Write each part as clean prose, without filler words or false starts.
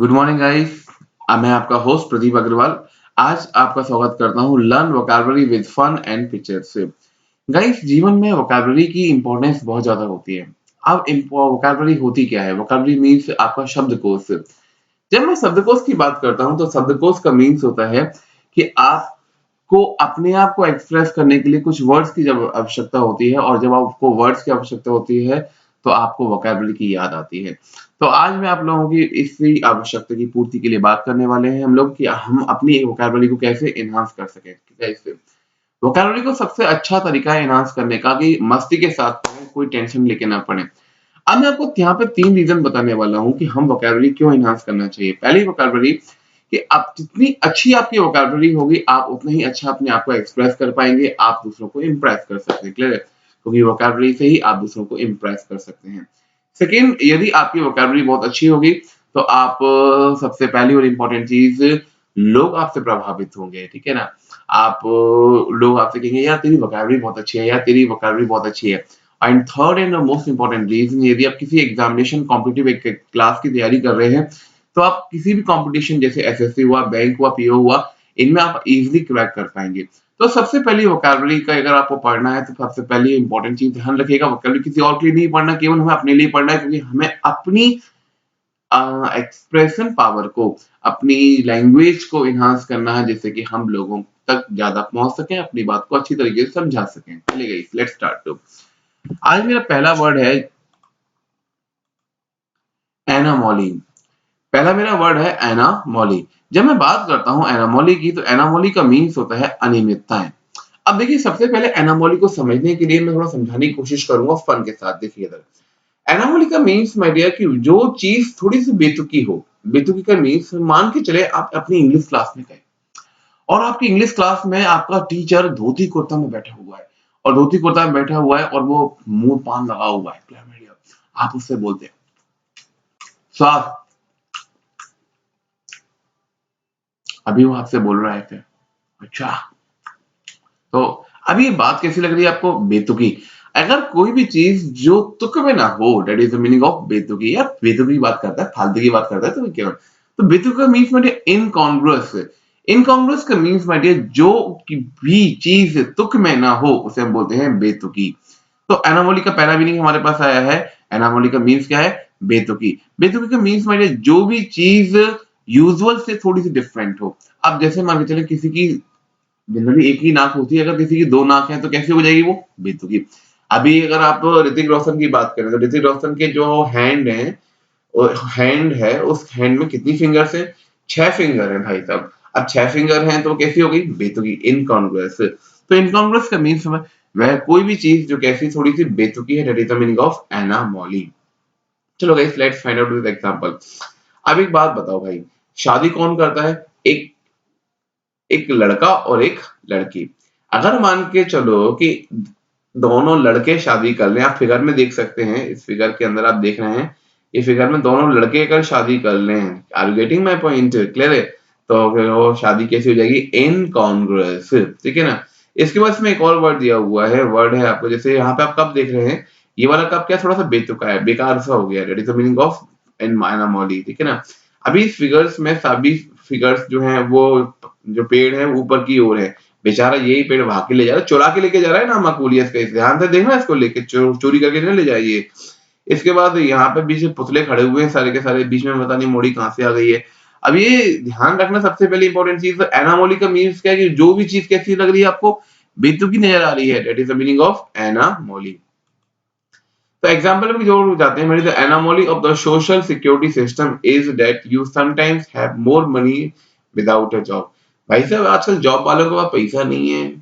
Good morning guys. मैं आपका host Pradeep Agarwal. आज आपका स्वागत करता हूँ learn vocabulary with fun and pictures से। गाइस, जीवन में वोकैबुलरी की इंपॉर्टेंस बहुत ज्यादा होती है। अब वोकैबुलरी होती क्या है? वोकैबुलरी मीन्स आपका शब्दकोश। जब मैं शब्दकोश की बात करता हूँ तो शब्दकोश का मीन्स होता है कि आपको अपने आप को एक्सप्रेस करने के लिए कुछ वर्ड्स की जब आवश्यकता होती है, और जब आपको वर्ड्स की आवश्यकता होती है तो आपको वोकैबुलरी की याद आती है। तो आज मैं आप लोगों की इसी आवश्यकता की पूर्ति के लिए बात करने वाले हैं हम लोग कि हम अपनी वोकैबुलरी को कैसे एनहांस कर सकें। कैसे वोकैबुलरी को सबसे अच्छा तरीका है एनहांस करने का कि मस्ती के साथ पढ़ें, कोई टेंशन लेके ना पढ़ें। अब मैं आपको यहाँ पे 3 रीज़न बताने वाला हूँ कि हम वोकैबुलरी क्यों एनहांस करना चाहिए। पहली वोकैबुलरी कि आप जितनी अच्छी आपकी वोकैबुलरी होगी, आप उतना ही अच्छा अपने आप को एक्सप्रेस कर पाएँगे, आप दूसरों को इम्प्रेस कर सकते हैं। क्लियर है? क्योंकि वोकैबुलरी से ही आप दूसरों को इम्प्रेस कर सकते हैं। सेकंड, यदि आपकी वोकैबुलरी बहुत अच्छी होगी तो आप सबसे पहली और इम्पोर्टेंट चीज़, लोग आपसे प्रभावित होंगे, ठीक है ना? लोग आपसे कहेंगे यार तेरी वोकैबुलरी बहुत अच्छी है, यार तेरी वोकैबुलरी बहुत अच्छी है। And third and the most important reason, यदि आप किसी एग्जामिनेशन कॉम्पिटिटिव एक क्लास की तैयारी कर रहे हैं, तो आप किसी भी कॉम्पिटिशन जैसे एसएससी हुआ, बैंक हुआ, पीओ हुआ, इनमें आप इज़िली क्रैक कर पाएँगे। तो सबसे पहली वोकैबुलरी का अगर आपको पढ़ना है तो सबसे पहली इम्पोर्टेंट चीज़ ध्यान रखिएगा, वोकैबुलरी किसी और के लिए नहीं पढ़ना, केवल हमें अपने लिए पढ़ना है, क्योंकि हमें अपनी एक्सप्रेशन पावर को, अपनी लैंग्वेज को एनहांस करना है, जिससे कि हम लोगों तक ज़्यादा पहुँच सकें, अपनी बात को अच्छी तरीके से समझा सकें। चलिए गाइस, लेट्स स्टार्ट। आज मेरा पहला वर्ड है एनामोली। पहला मेरा वर्ड है एनामोली। जब मैं बात करता हूँ एनामोली की, तो एनामोली का मीन्स होता है अनियमितताएं। अब देखिए, सबसे पहले एनामोली को समझने के लिए मैं थोड़ा समझाने की कोशिश करूंगा फन के साथ। देखिए इधर, एनामोली का मीन्स माय डियर कि जो चीज थोड़ी सी बेतुकी हो। बेतुकी का मीन्स, मान के चले आप अपनी इंग्लिश क्लास में गए और आपकी इंग्लिश क्लास में आपका टीचर धोती कुर्ता में बैठा हुआ है, और धोती कुर्ता में बैठा हुआ है और वो मुंह पान लगा हुआ है। आप उससे बोलते हैं साहब, अभी वो आपसे बोल रहा है फिर अच्छा। तो अभी ये बात कैसी लग रही है आपको? बेतुकी। अगर कोई भी चीज जो तुक में ना हो, that is the meaning of बेतुकी। या बेतुकी की बात करता है, फालतू की बात करता है, तो क्या? तो बेतुकी का मीन्स माय डियर इनकॉन्ग्रुअस। इनकॉन्ग्रुअस का मीन्स माय डियर जो कि भी चीज तुक में ना हो, उसे हम बोलते हैं बेतुकी। तो एनामोली का पहला मीनिंग हमारे पास आया है। एनामोली का मीन्स क्या है? बेतुकी। बेतुकी का मीन्स माय डियर जो भी चीज यूजुअल से थोड़ी सी डिफरेंट हो। अब जैसे मान के चले किसी की जनरली एक ही नाक होती है, अगर किसी की दो नाक है तो कैसी हो जाएगी वो? बेतुकी। अभी अगर आप ऋतिक रोशन की बात करें तो ऋतिक रोशन के जो हैंड है, हैंड है, उस हैंड में कितनी फिंगर्स है? 6 फिंगर है भाई साहब। अब 6 फिंगर हैं तो कैसी हो गई? बेतुकी, इनकॉन्ग्रुअस। तो इनकॉन्ग्रुअस का मीन्स वह कोई भी चीज जो कैसी थोड़ी सी बेतुकी है, that is the meaning of anomaly. चलो guys, let's find out with example. अब एक बात बताओ भाई, शादी कौन करता है? एक एक लड़का और एक लड़की। अगर मान के चलो कि दोनों लड़के शादी कर लें, आप फिगर में देख सकते हैं, इस फिगर के अंदर आप देख रहे हैं, ये फिगर में दोनों लड़के अगर शादी कर लें, are you getting my point? Clear है? तो फिर वो शादी कैसी हो जाएगी? इनकॉन्ग्रुअस। ठीक है ना? इसके बाद इसमें एक और वर्ड दिया हुआ है, वर्ड है आपको, जैसे यहाँ पे आप कप देख रहे हैं, ये वाला कप क्या थोड़ा सा बेतुका है, बेकार सा हो गया, that is the meaning of anomaly. ठीक है ना? अभी इस फिगर्स में सभी फिगर्स जो हैं वो, जो पेड़ है ऊपर की ओर है, बेचारा यही पेड़ भाग के ले जा रहा है, चुरा के लेके जा रहा है ना मकबूलियत का। ध्यान से देखना, इसको लेके चोरी करके न ले जाइए। इसके बाद यहाँ पे बीच में पुतले खड़े हुए हैं सारे के सारे, बीच में पता नहीं मोड़ी कहाँ से आ गई है। अब ये ध्यान रखना, सबसे पहले इंपॉर्टेंट चीज, एनामोली का मीन्स क्या है कि जो भी चीज कैसी लग रही है आपको, बेतुकी नजर आ रही है, that is the meaning of anomaly. तो एग्जाम्पल में जोड़ जाते हैं, the anomaly of the social security system is that you sometimes have more money without a job. भाई साहब, आजकल जॉब वालों के पास पैसा नहीं है।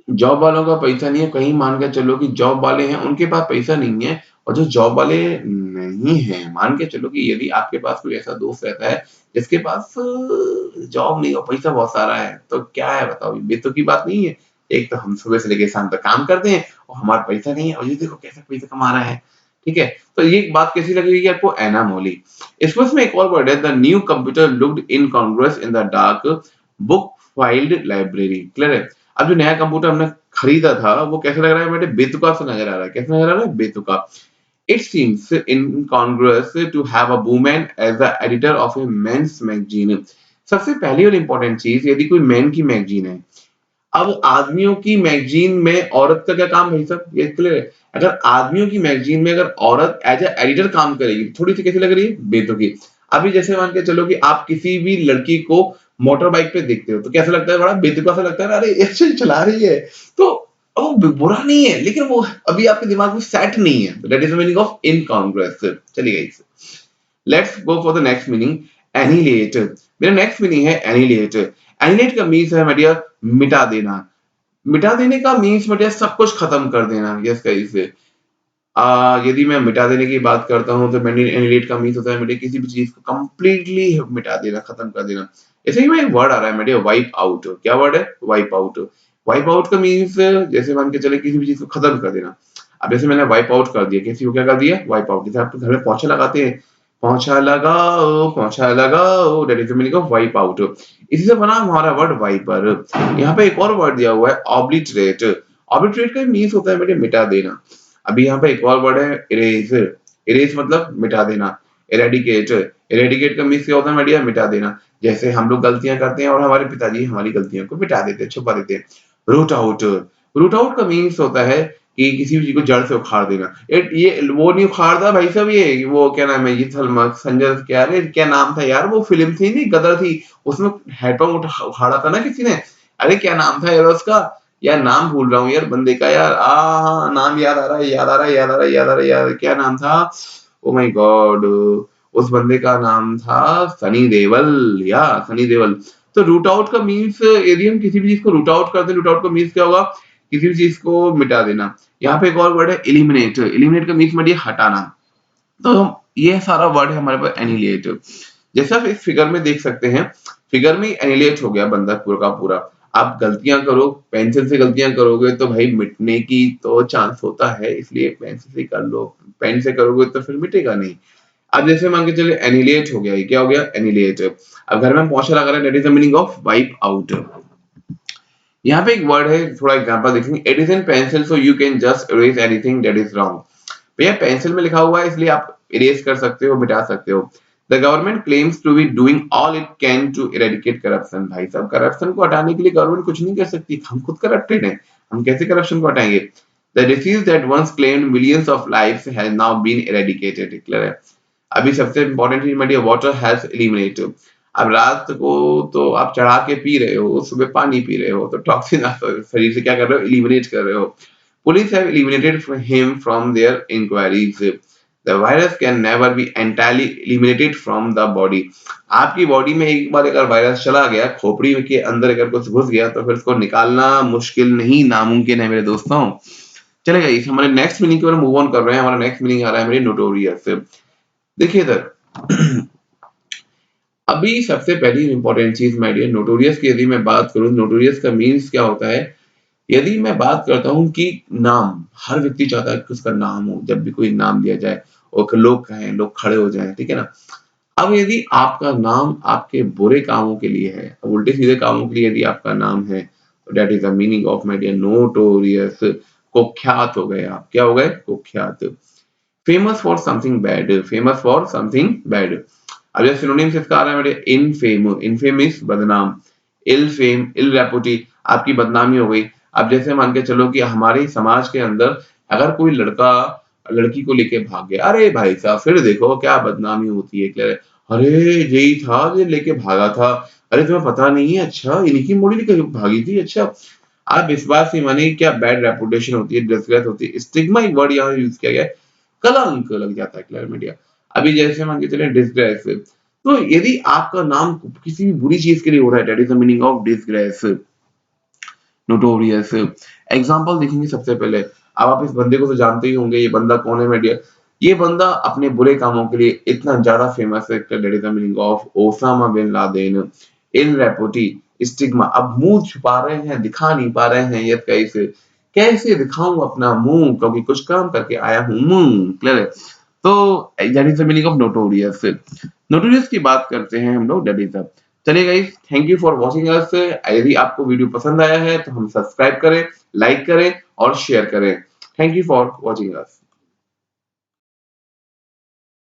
जॉब वालों का पैसा नहीं है, कहीं मान के चलो कि जॉब वाले हैं उनके पास पैसा नहीं है, और जो जॉब वाले नहीं है, मान के चलो कि यदि आपके पास कोई ऐसा दोस्त रहता है जिसके पास जॉब नहीं और पैसा बहुत सारा है, तो क्या है बताओ? ये तो की बात नहीं है। एक तो हम सुबह से लेकर शाम तक काम करते हैं और हमारा पैसा नहीं है, और ये देखो कैसे पैसा कमा रहा है। ठीक है? तो ये बात कैसी लगेगी आपको? एनामोली। इसमें इसमें एक और वर्ड है, the new computer looked incongruous in the dark book filled library. Clear है? अब जो नया कंप्यूटर हमने खरीदा था वो कैसा लग रहा है बेटे? बेतुका सा नजर आ रहा है। कैसा नजर आ रहा है? बेतुका। It seems incongruous to have a woman as the editor of a men's magazine. सबसे पहली और इम्पोर्टेंट चीज, यदि कोई मैन की मैगजीन है, अब आदमियों की मैगजीन में औरत का क्या काम भाई साहब, ये क्लियर है। अगर आदमियों की मैगजीन में अगर औरत एज ए एडिटर काम करेगी, थोड़ी सी कैसी लग रही है, बेतुकी। अभी जैसे मान के चलो कि आप किसी भी लड़की को मोटर बाइक पे देखते हो तो कैसा लगता है, बड़ा बेतुका सा लगता है, अरे ऐसे चला रही है। तो वो बुरा नहीं है, लेकिन वो अभी आपके दिमाग में सेट नहीं है। That is the meaning of incongruence. चलिए let's go for the next meaning, annihilate. मेरा नेक्स्ट मीनिंग है एनिहिलेट। एनिहिलेट का मीन्स है मेडिया मिटा देना। मिटा देने का मीन्स मेडिया सब कुछ खत्म कर देना। यस गाइस, यदि मैं मिटा देने की बात करता हूं तो एनिहिलेट का मीन्स होता है मेडिया किसी भी चीज को कंप्लीटली मिटा देना, खत्म कर देना। ऐसे ही में एक वर्ड आ रहा है मेडिया वाइप आउट। क्या वर्ड है, वाइप आउट। वाइप आउट का मीन्स जैसे मान के चले किसी भी चीज को खत्म कर देना। अब जैसे मैंने वाइप आउट कर दिया, किसी को क्या कर दिया, वाइप आउट। जैसे आप घर में पोछा लगाते हैं, पोछा लगाओ, that is the meaning of wipe out. इसी से बना हमारा वर्ड वाइपर। यहाँ पे एक और वर्ड दिया हुआ है ऑब्लिटरेट। ऑब्लिटरेट का मीन्स होता है बेटे मिटा देना। अभी यहाँ पे एक और वर्ड है इरेज। इरेज मतलब मिटा देना। इरेडिकेट, इरेडिकेट का मीन्स क्या होता है बेटिया, मिटा देना। जैसे हम लोग गलतियां करते हैं और हमारे पिताजी हमारी गलतियों को मिटा देते हैं, छुपा देते हैं। रूट आउट, रूट आउट का मीन्स होता है कि किसी भी चीज को जड़ से उखाड़ देना। ये वो नहीं उखाड़ता भाई साहब, ये वो क्या नाम है, ये सलमान संजय, क्या रे क्या नाम था यार, वो फिल्म थी नहीं गदर थी, उसमें हेडपंप उखाड़ा था ना किसी ने। अरे क्या नाम था यार उसका, यार नाम भूल रहा हूँ यार बंदे का यार। हाँ नाम याद आ रहा है, याद आ रहा है, याद आ रहा है, याद आ रहा है, याद, क्या नाम था, ओ माय गॉड, उस बंदे का नाम था सनी देओल, या सनी देओल। तो रूट आउट का मीन्स, यदि हम किसी भी चीज को रूट आउट करते हैं, रूट आउट का मीन्स क्या होगा, किसी भी चीज को मिटा देना। यहाँ पे एक और वर्ड है एलिमिनेट। एलिमिनेट का मीन्स मतलब हटाना। तो ये सारा वर्ड है हमारे पास एनिहिलेट। जैसे आप इस फिगर में देख सकते हैं, फिगर में एनिहिलेट हो गया बंदा पूरा का पूरा। आप गलतियां करो, पेंसिल से गलतियां करोगे तो भाई मिटने की तो चांस होता है, इसलिए पेंसिल से कर लो, पेन से करोगे तो फिर मिटेगा नहीं। अब जैसे मान के चले एनिहिलेट हो गया, ये क्या हो गया, एनिहिलेट। अब घर में हम पोछा लगा रहे हैं, that is the meaning of wipe out. यहाँ पे एक वर्ड है, थोड़ा एग्जांपल देखेंगे। It is in pencil so you can just erase anything that is wrong. भैया पेंसिल में लिखा हुआ है इसलिए आप इरेज कर सकते हो, मिटा सकते हो। The government claims to be doing all it can to eradicate corruption. भाई साहब करप्शन को हटाने के लिए गवर्नमेंट कुछ नहीं कर सकती, हम खुद करप्टेड हैं, हम कैसे करप्शन को हटाएंगे। The disease that once claimed millions of lives has now been eradicated. Clear है। अभी सबसे इंपॉर्टेंट चीज मेरी वाटर हैज एलिमिनेटेड। अब रात को तो आप चढ़ा के पी रहे हो, सुबह पानी पी रहे हो, तो टॉक्सिन आप शरीर से क्या कर रहे हो, एलिमिनेट कर रहे हो। Police have eliminated him from their inquiries. The virus can never be entirely eliminated from the body. आपकी बॉडी में एक बार अगर वायरस चला गया, खोपड़ी के अंदर अगर कुछ घुस गया तो फिर उसको निकालना मुश्किल नहीं, नामुमकिन है मेरे दोस्तों। चलेगा, इस हमारे नेक्स्ट मीनिंग की ओर मूव ऑन कर रहे हैं। हमारा नेक्स्ट मीनिंग आ रहा है मेरी नोटोरियस। देखिए इधर अभी सबसे पहली इंपॉर्टेंट चीज माय डियर, नोटोरियस की यदि मैं बात करूं, नोटोरियस का मीन्स क्या होता है। यदि मैं बात करता हूं कि नाम, हर व्यक्ति चाहता है कि उसका नाम हो, जब भी कोई नाम दिया जाए और लोग कहें, लोग खड़े हो जाएं, ठीक है ना। अब यदि आपका नाम आपके बुरे कामों के लिए है, उल्टे सीधे कामों के लिए यदि आपका नाम है, तो that is the meaning of my dear notorious. कुख्यात हो गए आप, क्या हो गए, कुख्यात। Famous for something bad, famous for something bad. अब जैसे सिनोनिम्स इसका आ रहा है मेरे, इनफेम, इनफेम इज बदनाम, इल फेम, इल रेपुटी, आपकी बदनामी हो गई। अब जैसे मान के चलो कि हमारे समाज के अंदर अगर कोई लड़का लड़की को लेके भाग गया, अरे भाई साहब फिर देखो क्या बदनामी होती है। क्या है? अरे यही था जो लेके भागा था, अरे तुम्हें पता नहीं है, अच्छा इन्हीं की मोड़ी लेके भागी थी, अच्छा। आप इस बात से मानिए क्या बैड रेपुटेशन होती है, डिस्ग्रेस होती है, स्टिग्मा एक वर्ड यहाँ यूज किया गया है, कलंक लग जाता है क्लियर मीडिया। अभी जैसे मान के चले डिस्ग्रेस, तो यदि आपका नाम किसी भी बुरी चीज के लिए हो रहा है, that is the meaning of disgrace, notorious. Example देखेंगे सबसे पहले। अब आप इस बंदे को तो जानते ही होंगे, ये बंदा कौन है मीडिया। ये बंदा अपने बुरे कामों के लिए इतना ज्यादा फेमस है, that is the meaning of Osama bin Laden. In repute, stigma, अब मुंह छुपा रहे हैं, दिखा नहीं पा रहे हैं, ये कैसे कैसे दिखाऊं अपना मुंह, क्योंकि कुछ काम करके आया हूं मुंह। क्लियर है। तो that is the meaning of notorious. Notorious की बात करते हैं हम लोग, दैट इज द। चलिए guys, thank you for watching us. यदि आपको वीडियो पसंद आया है तो हम सब्सक्राइब करें, लाइक करें और शेयर करें। Thank you for watching us.